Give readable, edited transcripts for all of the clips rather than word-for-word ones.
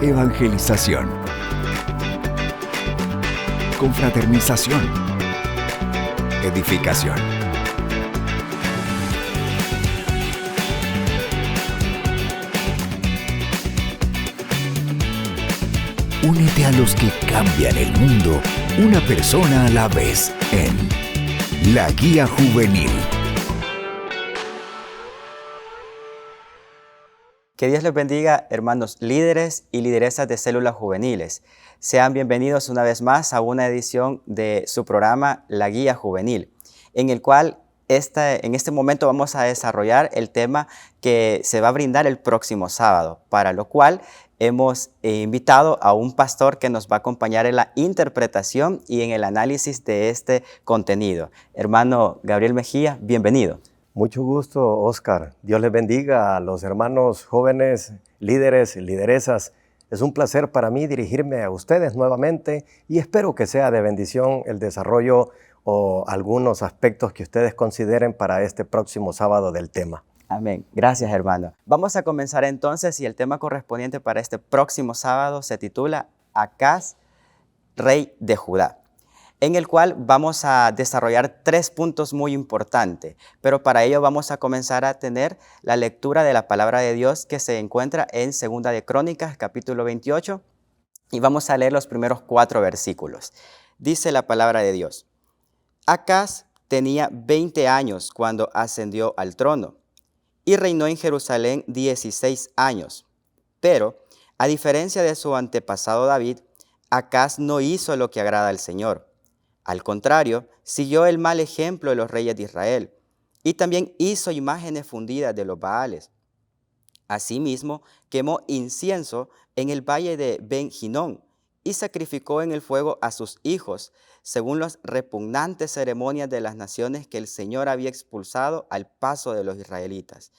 Evangelización. Confraternización. Edificación. Únete a los que cambian el mundo, una persona a la vez, en La Guía Juvenil. Que Dios les bendiga, hermanos líderes y lideresas de células juveniles. Sean bienvenidos una vez más a una edición de su programa La Guía Juvenil, en el cual en este momento vamos a desarrollar el tema que se va a brindar el próximo sábado, para lo cual hemos invitado a un pastor que nos va a acompañar en la interpretación y en el análisis de este contenido. Hermano Gabriel Mejía, bienvenido. Mucho gusto, Oscar. Dios les bendiga a los hermanos jóvenes, líderes y lideresas. Es un placer para mí dirigirme a ustedes nuevamente y espero que sea de bendición el desarrollo o algunos aspectos que ustedes consideren para este próximo sábado del tema. Amén. Gracias, hermano. Vamos a comenzar entonces y el tema correspondiente para este próximo sábado se titula Acaz, rey de Judá, en el cual vamos a desarrollar 3 puntos muy importantes, pero para ello vamos a comenzar a tener la lectura de la palabra de Dios que se encuentra en 2 de Crónicas, capítulo 28, y vamos a leer los primeros 4 versículos. Dice la palabra de Dios: Acaz tenía 20 años cuando ascendió al trono y reinó en Jerusalén 16 años. Pero, a diferencia de su antepasado David, Acaz no hizo lo que agrada al Señor. Al contrario, siguió el mal ejemplo de los reyes de Israel y también hizo imágenes fundidas de los Baales. Asimismo, quemó incienso en el valle de Ben-Hinnom y sacrificó en el fuego a sus hijos, según las repugnantes ceremonias de las naciones que el Señor había expulsado al paso de los israelitas.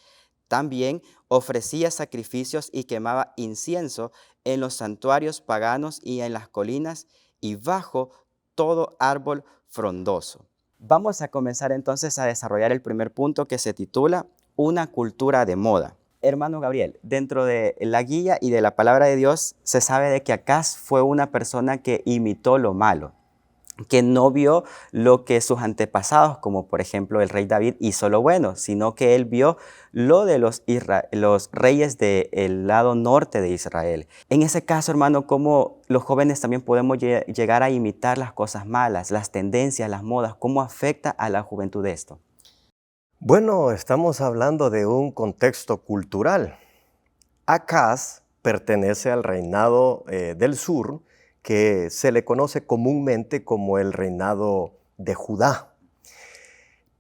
También ofrecía sacrificios y quemaba incienso en los santuarios paganos y en las colinas y bajo todo árbol frondoso. Vamos a comenzar entonces a desarrollar el primer punto que se titula Una cultura de moda. Hermano Gabriel, dentro de la guía y de la palabra de Dios se sabe de que Acaz fue una persona que imitó lo malo, que no vio lo que sus antepasados, como por ejemplo el rey David, hizo lo bueno, sino que él vio lo de los reyes del lado norte de Israel. En ese caso, hermano, ¿cómo los jóvenes también podemos llegar a imitar las cosas malas, las tendencias, las modas? ¿Cómo afecta a la juventud esto? Bueno, estamos hablando de un contexto cultural. Acaz pertenece al reinado del sur, que se le conoce comúnmente como el reinado de Judá.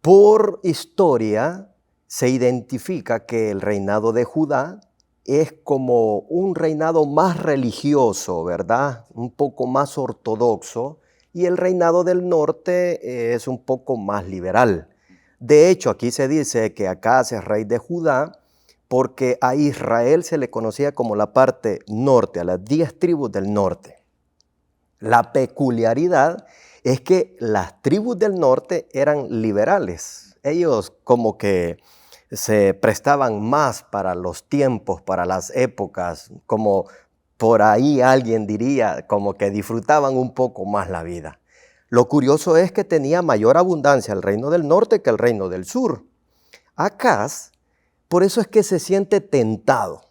Por historia se identifica que el reinado de Judá es como un reinado más religioso, ¿verdad? Un poco más ortodoxo, y el reinado del norte es un poco más liberal. De hecho, aquí se dice que Acaz es rey de Judá porque a Israel se le conocía como la parte norte, a las 10 tribus del norte. La peculiaridad es que las tribus del norte eran liberales. Ellos como que se prestaban más para los tiempos, para las épocas, como por ahí alguien diría, como que disfrutaban un poco más la vida. Lo curioso es que tenía mayor abundancia el reino del norte que el reino del sur. Acaz, por eso es que se siente tentado.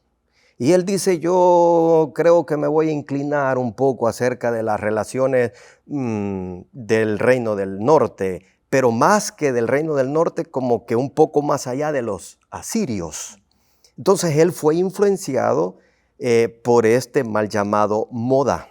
Y él dice, yo creo que me voy a inclinar un poco acerca de las relaciones del reino del norte, pero más que del reino del norte, como que un poco más allá de los asirios. Entonces él fue influenciado por este mal llamado moda.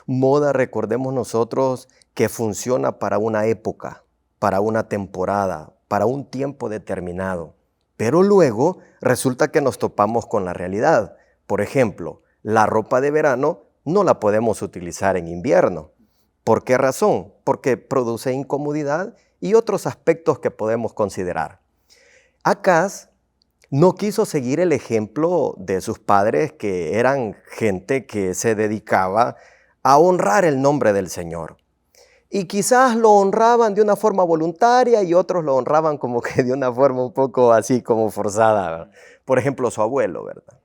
Moda, recordemos nosotros, que funciona para una época, para una temporada, para un tiempo determinado. Pero luego resulta que nos topamos con la realidad. Por ejemplo, la ropa de verano no la podemos utilizar en invierno. ¿Por qué razón? Porque produce incomodidad y otros aspectos que podemos considerar. Acaz no quiso seguir el ejemplo de sus padres, que eran gente que se dedicaba a honrar el nombre del Señor. Y quizás lo honraban de una forma voluntaria y otros lo honraban como que de una forma un poco así como forzada, ¿verdad? Por ejemplo, su abuelo, ¿verdad?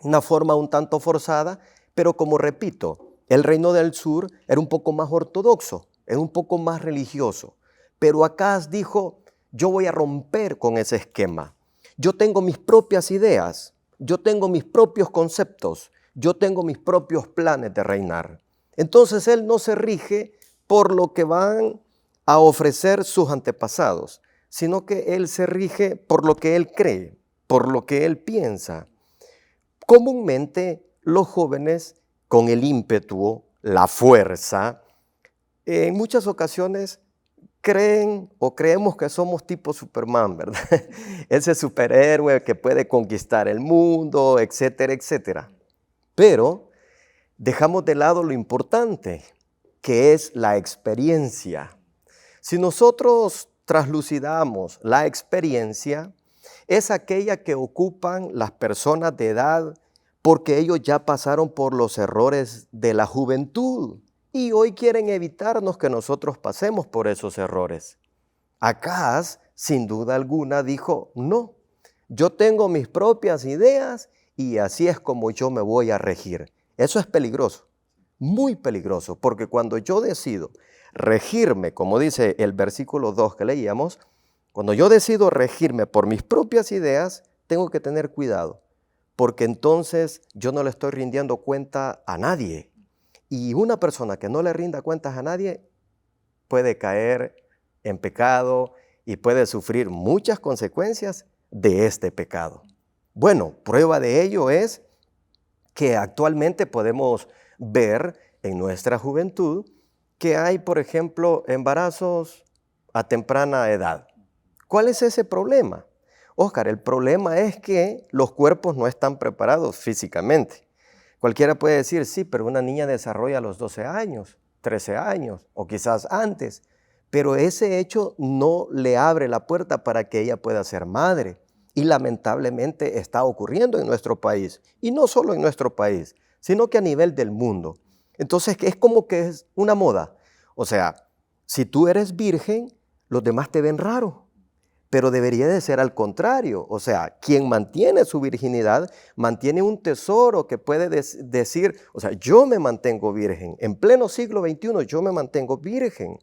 Una forma un tanto forzada, Pero como repito, el reino del sur era un poco más ortodoxo, era un poco más religioso. Pero Acaz dijo, yo voy a romper con ese esquema. Yo tengo mis propias ideas, yo tengo mis propios conceptos, yo tengo mis propios planes de reinar. Entonces él no se rige por lo que van a ofrecer sus antepasados, sino que él se rige por lo que él cree, por lo que él piensa. Comúnmente los jóvenes con el ímpetu, la fuerza, en muchas ocasiones creen o creemos que somos tipo Superman, ¿verdad? Ese superhéroe que puede conquistar el mundo, etcétera, etcétera. Pero dejamos de lado lo importante, que es la experiencia. Si nosotros traslucidamos la experiencia, es aquella que ocupan las personas de edad porque ellos ya pasaron por los errores de la juventud y hoy quieren evitarnos que nosotros pasemos por esos errores. Acaz, sin duda alguna, dijo, no, yo tengo mis propias ideas y así es como yo me voy a regir. Eso es peligroso, muy peligroso, porque cuando yo decido regirme, como dice el versículo 2 que leíamos, cuando yo decido regirme por mis propias ideas, tengo que tener cuidado, porque entonces yo no le estoy rindiendo cuenta a nadie. Y una persona que no le rinda cuentas a nadie puede caer en pecado y puede sufrir muchas consecuencias de este pecado. Bueno, prueba de ello es que actualmente podemos ver en nuestra juventud que hay, por ejemplo, embarazos a temprana edad. ¿Cuál es ese problema? Óscar, el problema es que los cuerpos no están preparados físicamente. Cualquiera puede decir, sí, pero una niña desarrolla a los 12 años, 13 años o quizás antes, pero ese hecho no le abre la puerta para que ella pueda ser madre. Y lamentablemente está ocurriendo en nuestro país, y no solo en nuestro país, sino que a nivel del mundo. Entonces es como que es una moda. O sea, si tú eres virgen, los demás te ven raro. Pero debería de ser al contrario. O sea, quien mantiene su virginidad, mantiene un tesoro que puede decir, o sea, yo me mantengo virgen. En pleno siglo XXI yo me mantengo virgen.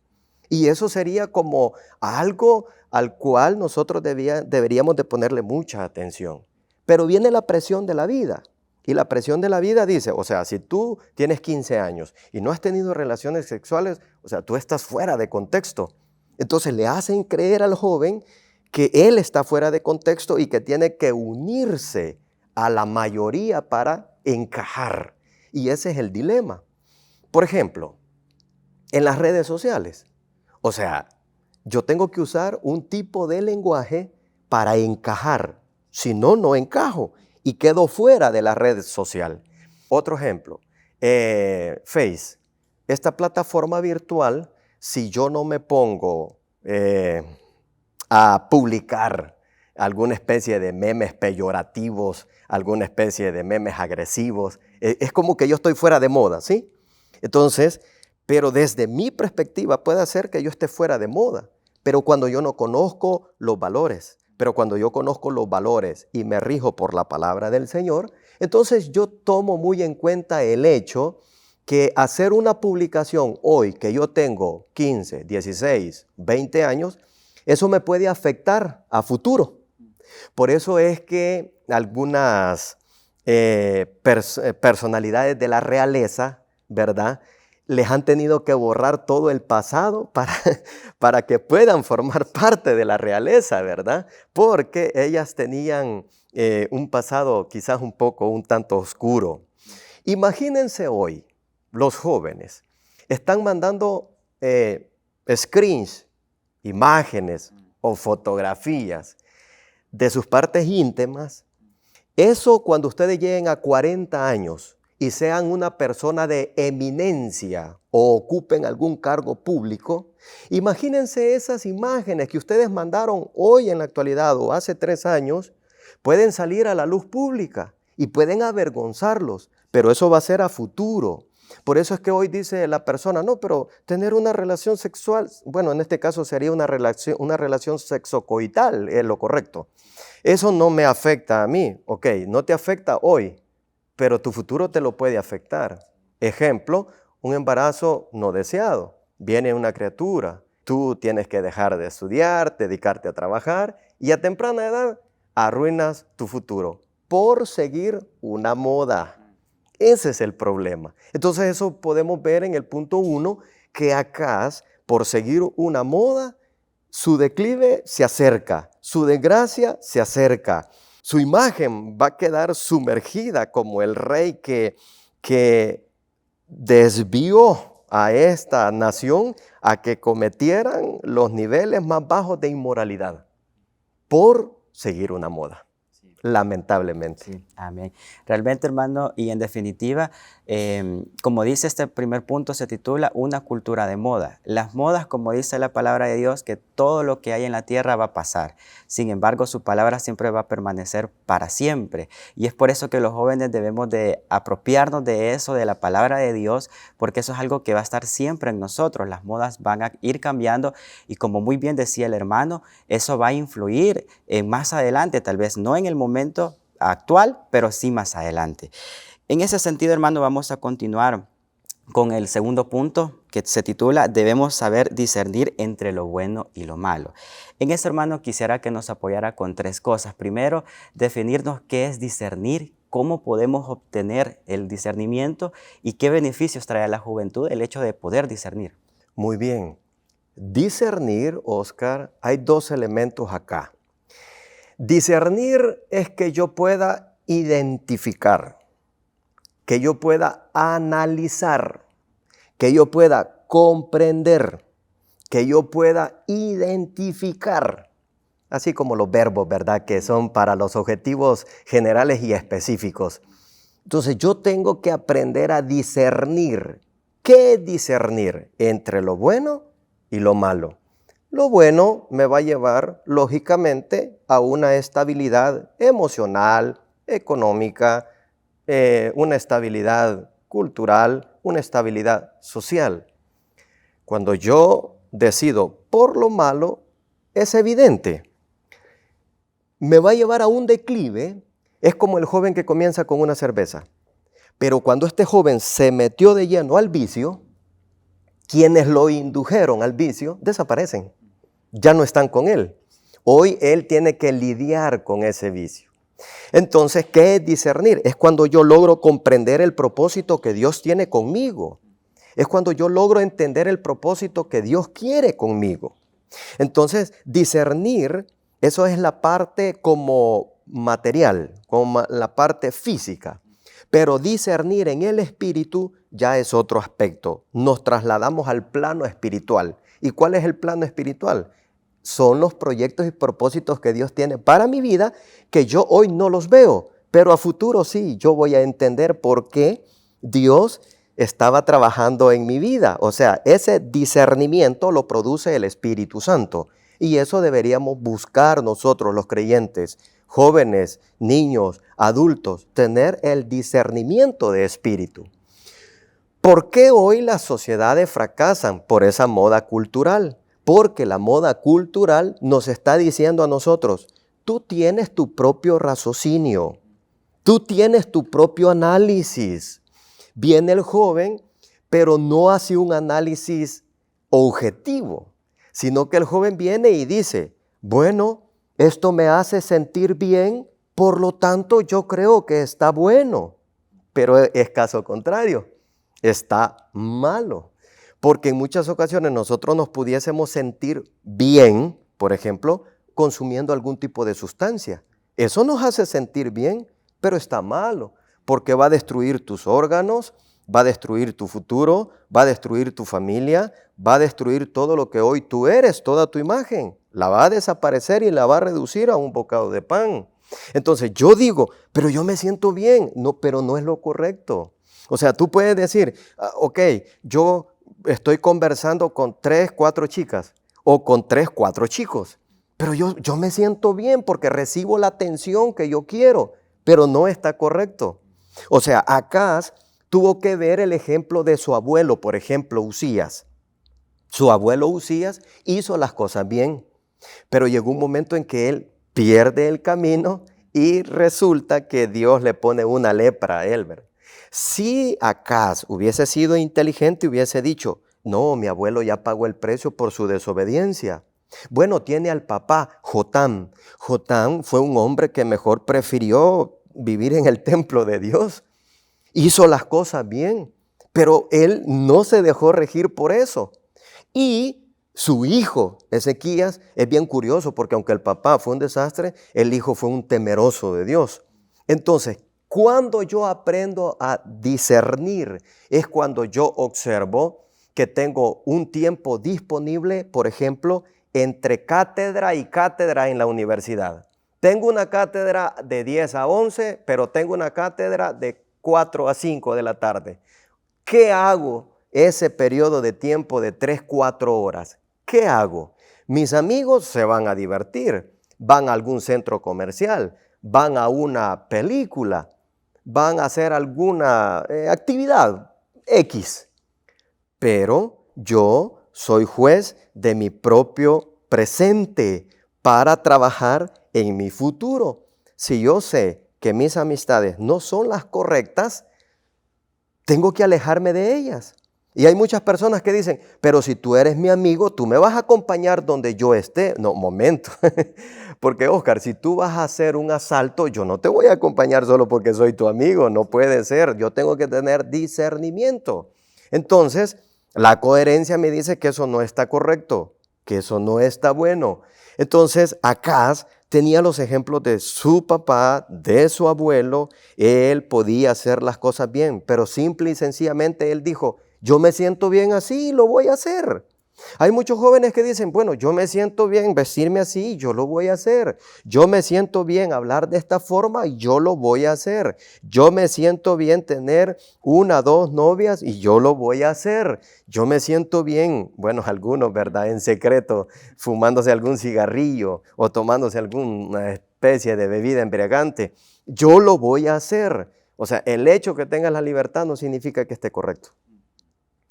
Y eso sería como algo al cual nosotros deberíamos de ponerle mucha atención. Pero viene la presión de la vida. Y la presión de la vida dice, o sea, si tú tienes 15 años y no has tenido relaciones sexuales, o sea, tú estás fuera de contexto. Entonces le hacen creer al joven que él está fuera de contexto y que tiene que unirse a la mayoría para encajar. Y ese es el dilema. Por ejemplo, en las redes sociales. O sea, yo tengo que usar un tipo de lenguaje para encajar. Si no, no encajo y quedo fuera de la red social. Otro ejemplo, Face. Esta plataforma virtual, si yo no me pongo a publicar alguna especie de memes peyorativos, alguna especie de memes agresivos, es como que yo estoy fuera de moda, ¿sí? Entonces, pero desde mi perspectiva puede ser que yo esté fuera de moda, pero cuando yo no conozco los valores, pero cuando yo conozco los valores y me rijo por la palabra del Señor, entonces yo tomo muy en cuenta el hecho que hacer una publicación hoy que yo tengo 15, 16, 20 años, eso me puede afectar a futuro. Por eso es que algunas personalidades de la realeza, ¿verdad?, les han tenido que borrar todo el pasado para que puedan formar parte de la realeza, ¿verdad? Porque ellas tenían un pasado quizás un tanto oscuro. Imagínense hoy, los jóvenes están mandando screens, imágenes o fotografías de sus partes íntimas. Eso cuando ustedes lleguen a 40 años y sean una persona de eminencia o ocupen algún cargo público, imagínense esas imágenes que ustedes mandaron hoy en la actualidad o hace 3 años, pueden salir a la luz pública y pueden avergonzarlos, pero eso va a ser a futuro. Por eso es que hoy dice la persona, no, pero tener una relación sexual, bueno, en este caso sería una relación sexocoital, es lo correcto. Eso no me afecta a mí, ok, no te afecta hoy, pero tu futuro te lo puede afectar. Ejemplo, un embarazo no deseado. Viene una criatura, tú tienes que dejar de estudiar, dedicarte a trabajar y a temprana edad arruinas tu futuro por seguir una moda. Ese es el problema. Entonces eso podemos ver en el punto 1, que Acaz, por seguir una moda, su declive se acerca, su desgracia se acerca. Su imagen va a quedar sumergida como el rey que desvió a esta nación a que cometieran los niveles más bajos de inmoralidad por seguir una moda. Lamentablemente. Sí, amén. Realmente, hermano, y en definitiva, como dice este primer punto, se titula Una cultura de moda. Las modas, como dice la palabra de Dios, que todo lo que hay en la tierra va a pasar. Sin embargo, su palabra siempre va a permanecer para siempre. Y es por eso que los jóvenes debemos de apropiarnos de eso, de la palabra de Dios, porque eso es algo que va a estar siempre en nosotros. Las modas van a ir cambiando y, como muy bien decía el hermano, eso va a influir más adelante, tal vez no en el momento actual, pero sí más adelante. En ese sentido, hermano, vamos a continuar con el segundo punto, que se titula Debemos saber discernir entre lo bueno y lo malo. En eso, hermano, quisiera que nos apoyara con 3 cosas. Primero, definirnos qué es discernir, cómo podemos obtener el discernimiento y qué beneficios trae a la juventud el hecho de poder discernir. Muy bien. Discernir, Oscar, hay 2 elementos acá. Discernir es que yo pueda identificar, que yo pueda analizar, que yo pueda comprender, que yo pueda identificar, así como los verbos, ¿verdad?, que son para los objetivos generales y específicos. Entonces yo tengo que aprender a discernir. ¿Qué es discernir entre lo bueno y lo malo? Lo bueno me va a llevar, lógicamente, a una estabilidad emocional, económica, una estabilidad cultural, una estabilidad social. Cuando yo decido por lo malo, es evidente. Me va a llevar a un declive. Es como el joven que comienza con una cerveza. Pero cuando este joven se metió de lleno al vicio, quienes lo indujeron al vicio desaparecen. Ya no están con él. Hoy él tiene que lidiar con ese vicio. Entonces, ¿qué es discernir? Es cuando yo logro comprender el propósito que Dios tiene conmigo. Es cuando yo logro entender el propósito que Dios quiere conmigo. Entonces, discernir, eso es la parte como material, como la parte física. Pero discernir en el espíritu ya es otro aspecto. Nos trasladamos al plano espiritual. ¿Y cuál es el plano espiritual? Son los proyectos y propósitos que Dios tiene para mi vida, que yo hoy no los veo, pero a futuro sí, yo voy a entender por qué Dios estaba trabajando en mi vida. O sea, ese discernimiento lo produce el Espíritu Santo. Y eso deberíamos buscar nosotros los creyentes, jóvenes, niños, adultos, tener el discernimiento de espíritu. ¿Por qué hoy las sociedades fracasan? Por esa moda cultural. Porque la moda cultural nos está diciendo a nosotros, tú tienes tu propio raciocinio, tú tienes tu propio análisis. Viene el joven, pero no hace un análisis objetivo, sino que el joven viene y dice, bueno, esto me hace sentir bien, por lo tanto yo creo que está bueno. Pero es caso contrario, está malo. Porque en muchas ocasiones nosotros nos pudiésemos sentir bien, por ejemplo, consumiendo algún tipo de sustancia. Eso nos hace sentir bien, pero está malo, porque va a destruir tus órganos, va a destruir tu futuro, va a destruir tu familia, va a destruir todo lo que hoy tú eres, toda tu imagen. La va a desaparecer y la va a reducir a un bocado de pan. Entonces yo digo, pero yo me siento bien. No, pero no es lo correcto. O sea, tú puedes decir, ok, yo estoy conversando con 3, 4 chicas o con 3, 4 chicos, pero yo me siento bien porque recibo la atención que yo quiero, pero no está correcto. O sea, Acaz tuvo que ver el ejemplo de su abuelo, por ejemplo, Usías. Su abuelo Usías hizo las cosas bien, pero llegó un momento en que él pierde el camino y resulta que Dios le pone una lepra a él, ¿verdad? Si Acaz hubiese sido inteligente, hubiese dicho, no, mi abuelo ya pagó el precio por su desobediencia. Bueno, tiene al papá Jotam. Jotam fue un hombre que mejor prefirió vivir en el templo de Dios. Hizo las cosas bien, pero él no se dejó regir por eso. Y su hijo, Ezequías, es bien curioso porque aunque el papá fue un desastre, el hijo fue un temeroso de Dios. Entonces, cuando yo aprendo a discernir, es cuando yo observo que tengo un tiempo disponible, por ejemplo, entre cátedra y cátedra en la universidad. Tengo una cátedra de 10 a 11, pero tengo una cátedra de 4 a 5 de la tarde. ¿Qué hago ese periodo de tiempo de 3, 4 horas? ¿Qué hago? Mis amigos se van a divertir, van a algún centro comercial, van a una película, van a hacer alguna actividad X. Pero yo soy juez de mi propio presente para trabajar en mi futuro. Si yo sé que mis amistades no son las correctas, tengo que alejarme de ellas. Y hay muchas personas que dicen, pero si tú eres mi amigo, tú me vas a acompañar donde yo esté. No, momento. Porque, Oscar, si tú vas a hacer un asalto, yo no te voy a acompañar solo porque soy tu amigo. No puede ser. Yo tengo que tener discernimiento. Entonces, la coherencia me dice que eso no está correcto, que eso no está bueno. Entonces, Acaz tenía los ejemplos de su papá, de su abuelo. Él podía hacer las cosas bien, pero simple y sencillamente él dijo, yo me siento bien así y lo voy a hacer. Hay muchos jóvenes que dicen, bueno, yo me siento bien vestirme así, yo lo voy a hacer. Yo me siento bien hablar de esta forma y yo lo voy a hacer. Yo me siento bien tener 1, 2 novias y yo lo voy a hacer. Yo me siento bien, bueno, algunos, ¿verdad? En secreto, fumándose algún cigarrillo o tomándose alguna especie de bebida embriagante. Yo lo voy a hacer. O sea, el hecho que tengas la libertad no significa que esté correcto.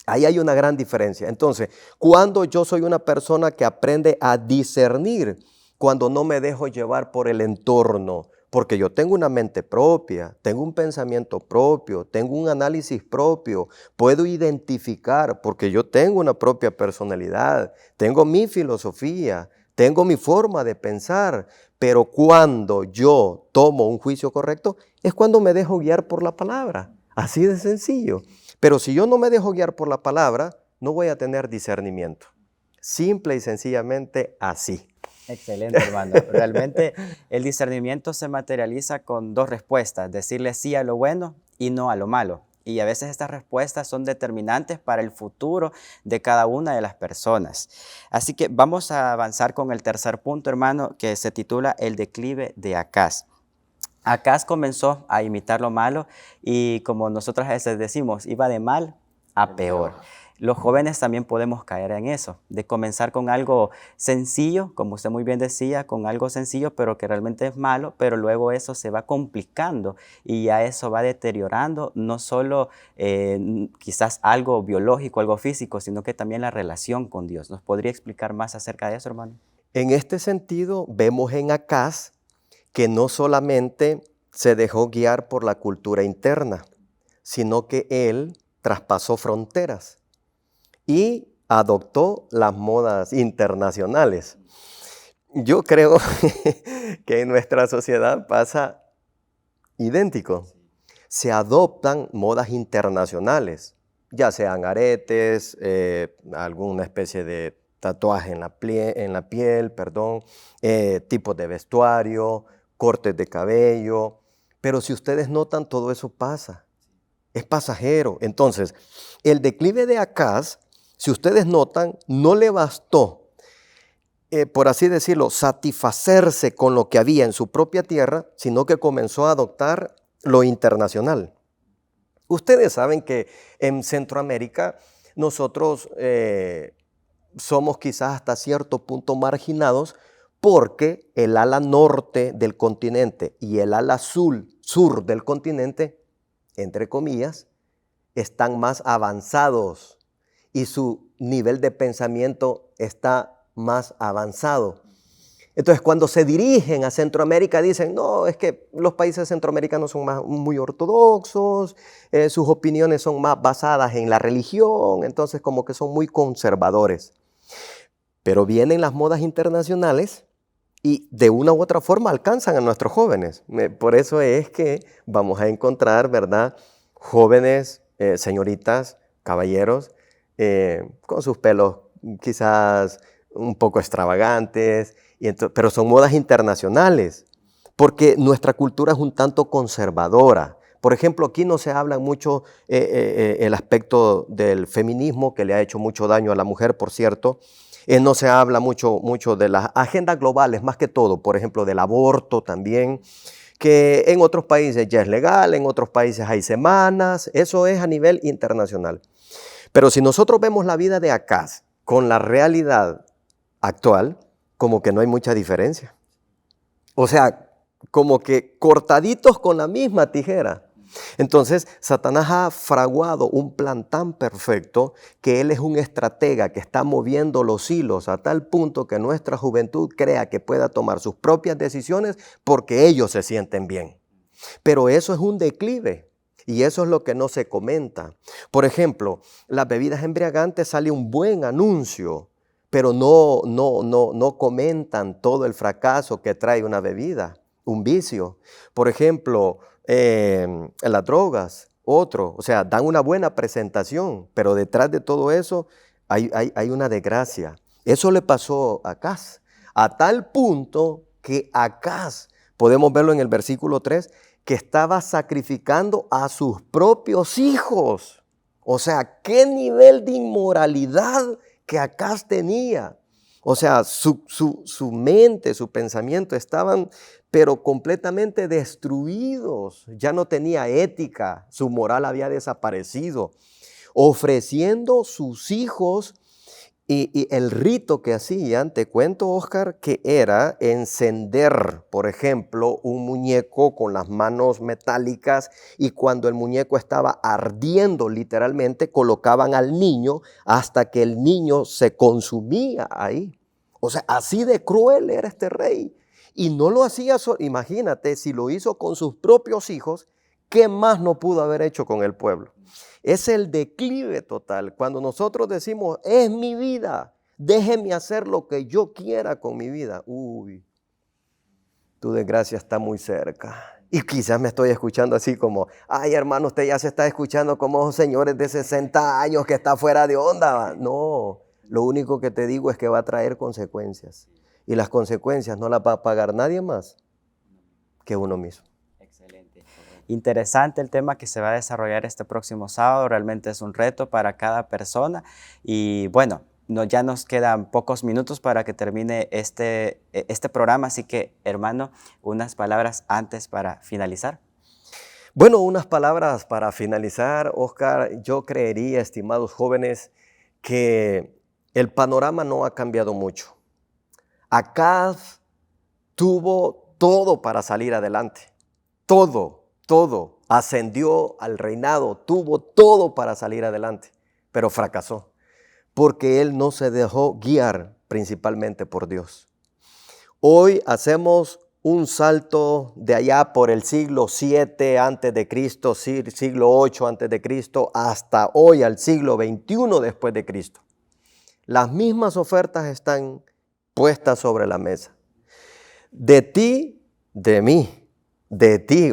Ahí hay una gran diferencia. Entonces, cuando yo soy una persona que aprende a discernir, cuando no me dejo llevar por el entorno, porque yo tengo una mente propia, tengo un pensamiento propio, tengo un análisis propio, puedo identificar, porque yo tengo una propia personalidad, tengo mi filosofía, tengo mi forma de pensar, pero cuando yo tomo un juicio correcto, es cuando me dejo guiar por la palabra. Así de sencillo. Pero si yo no me dejo guiar por la palabra, no voy a tener discernimiento. Simple y sencillamente así. Excelente, hermano. Realmente el discernimiento se materializa con 2 respuestas, decirle sí a lo bueno y no a lo malo. Y a veces estas respuestas son determinantes para el futuro de cada una de las personas. Así que vamos a avanzar con el tercer punto, hermano, que se titula El declive de Acaz. Acaz comenzó a imitar lo malo y, como nosotros a veces decimos, iba de mal a peor. Los jóvenes también podemos caer en eso, de comenzar con algo sencillo, como usted muy bien decía, con algo sencillo, pero que realmente es malo, pero luego eso se va complicando y ya eso va deteriorando no solo quizás algo biológico, algo físico, sino que también la relación con Dios. ¿Nos podría explicar más acerca de eso, hermano? En este sentido, vemos en Acaz que no solamente se dejó guiar por la cultura interna, sino que él traspasó fronteras y adoptó las modas internacionales. Yo creo que en nuestra sociedad pasa idéntico. Se adoptan modas internacionales, ya sean aretes, alguna especie de tatuaje en la piel, tipos de vestuario, cortes de cabello. Pero si ustedes notan, todo eso pasa. Es pasajero. Entonces, el declive de Acaz, si ustedes notan, no le bastó, por así decirlo, satisfacerse con lo que había en su propia tierra, sino que comenzó a adoptar lo internacional. Ustedes saben que en Centroamérica nosotros somos quizás hasta cierto punto marginados porque el ala norte del continente y el ala sur del continente, entre comillas, están más avanzados y su nivel de pensamiento está más avanzado. Entonces, cuando se dirigen a Centroamérica, dicen, no, es que los países centroamericanos son muy ortodoxos, sus opiniones son más basadas en la religión, entonces como que son muy conservadores. Pero vienen las modas internacionales y de una u otra forma alcanzan a nuestros jóvenes. Por eso es que vamos a encontrar, ¿verdad?, jóvenes, señoritas, caballeros, con sus pelos quizás un poco extravagantes, pero son modas internacionales, porque nuestra cultura es un tanto conservadora. Por ejemplo, aquí no se habla mucho el aspecto del feminismo, que le ha hecho mucho daño a la mujer, por cierto. No se habla mucho de las agendas globales, más que todo, por ejemplo, del aborto también, que en otros países ya es legal, en otros países hay semanas, eso es a nivel internacional. Pero si nosotros vemos la vida de Acaz con la realidad actual, como que no hay mucha diferencia. O sea, como que cortaditos con la misma tijera. Entonces, Satanás ha fraguado un plan tan perfecto que él es un estratega que está moviendo los hilos a tal punto que nuestra juventud crea que pueda tomar sus propias decisiones porque ellos se sienten bien. Pero eso es un declive. Y eso es lo que no se comenta. Por ejemplo, las bebidas embriagantes sale un buen anuncio, pero no comentan todo el fracaso que trae una bebida, un vicio. Por ejemplo, las drogas, otro. O sea, dan una buena presentación, pero detrás de todo eso hay una desgracia. Eso le pasó a Acaz, a tal punto que Acaz, podemos verlo en el versículo 3, que estaba sacrificando a sus propios hijos. O sea, qué nivel de inmoralidad que Acaz tenía. O sea, su mente, su pensamiento estaban, pero completamente destruidos. Ya no tenía ética, su moral había desaparecido. Ofreciendo sus hijos. Y el rito que hacían, te cuento, Oscar, que era encender, por ejemplo, un muñeco con las manos metálicas y cuando el muñeco estaba ardiendo literalmente, colocaban al niño hasta que el niño se consumía ahí. O sea, así de cruel era este rey. Y no lo hacía solo, imagínate, si lo hizo con sus propios hijos, ¿qué más no pudo haber hecho con el pueblo? Es el declive total. Cuando nosotros decimos, es mi vida, déjeme hacer lo que yo quiera con mi vida. Uy, tu desgracia está muy cerca. Y quizás me estoy escuchando así como, ay hermano, usted ya se está escuchando como esos señores de 60 años que está fuera de onda. No, lo único que te digo es que va a traer consecuencias. Y las consecuencias no las va a pagar nadie más que uno mismo. Interesante el tema que se va a desarrollar este próximo sábado, realmente es un reto para cada persona y bueno, ya nos quedan pocos minutos para que termine este programa, así que hermano, unas palabras antes para finalizar. Bueno, unas palabras para finalizar, Oscar. Yo creería, estimados jóvenes, que el panorama no ha cambiado mucho. Acaz tuvo todo para salir adelante, todo, ascendió al reinado, tuvo todo para salir adelante, pero fracasó, porque él no se dejó guiar principalmente por Dios. Hoy hacemos un salto de allá por el siglo 7 antes de Cristo, siglo 8 antes de Cristo, hasta hoy al siglo 21 después de Cristo. Las mismas ofertas están puestas sobre la mesa. De ti, de mí, de ti,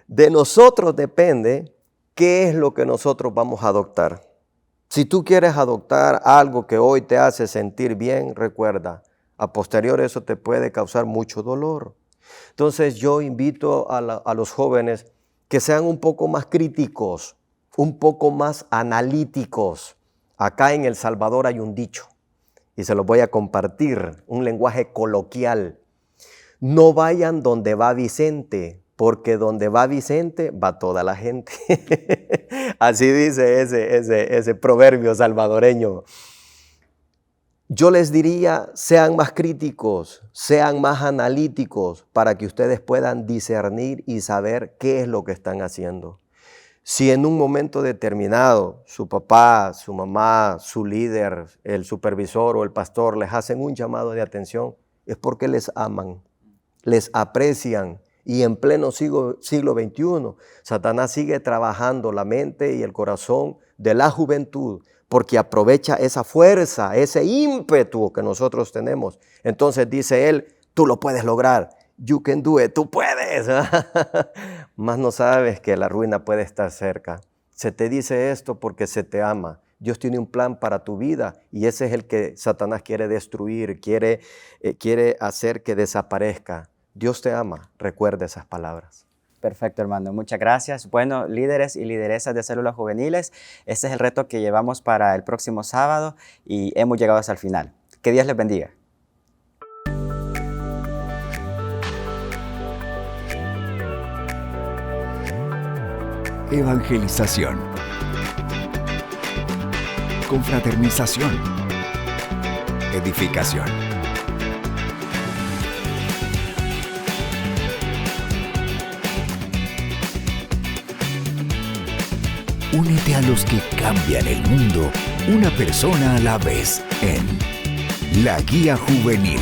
de nosotros depende qué es lo que nosotros vamos a adoptar. Si tú quieres adoptar algo que hoy te hace sentir bien, recuerda, a posterior eso te puede causar mucho dolor. Entonces yo invito a los jóvenes que sean un poco más críticos, un poco más analíticos. Acá en El Salvador hay un dicho y se los voy a compartir, un lenguaje coloquial. No vayan donde va Vicente, porque donde va Vicente va toda la gente. Así dice ese proverbio salvadoreño. Yo les diría, sean más críticos, sean más analíticos para que ustedes puedan discernir y saber qué es lo que están haciendo. Si en un momento determinado su papá, su mamá, su líder, el supervisor o el pastor les hacen un llamado de atención, es porque les aman, les aprecian. Y en pleno siglo XXI, Satanás sigue trabajando la mente y el corazón de la juventud porque aprovecha esa fuerza, ese ímpetu que nosotros tenemos. Entonces dice él, tú lo puedes lograr. You can do it, tú puedes. Mas no sabes que la ruina puede estar cerca. Se te dice esto porque se te ama. Dios tiene un plan para tu vida y ese es el que Satanás quiere destruir, quiere hacer que desaparezca. Dios te ama, recuerda esas palabras. Perfecto, hermano. Muchas gracias. Bueno, líderes y lideresas de células juveniles, este es el reto que llevamos para el próximo sábado y hemos llegado hasta el final. Que Dios les bendiga. Evangelización. Confraternización. Edificación. Únete a los que cambian el mundo, una persona a la vez, en La Guía Juvenil.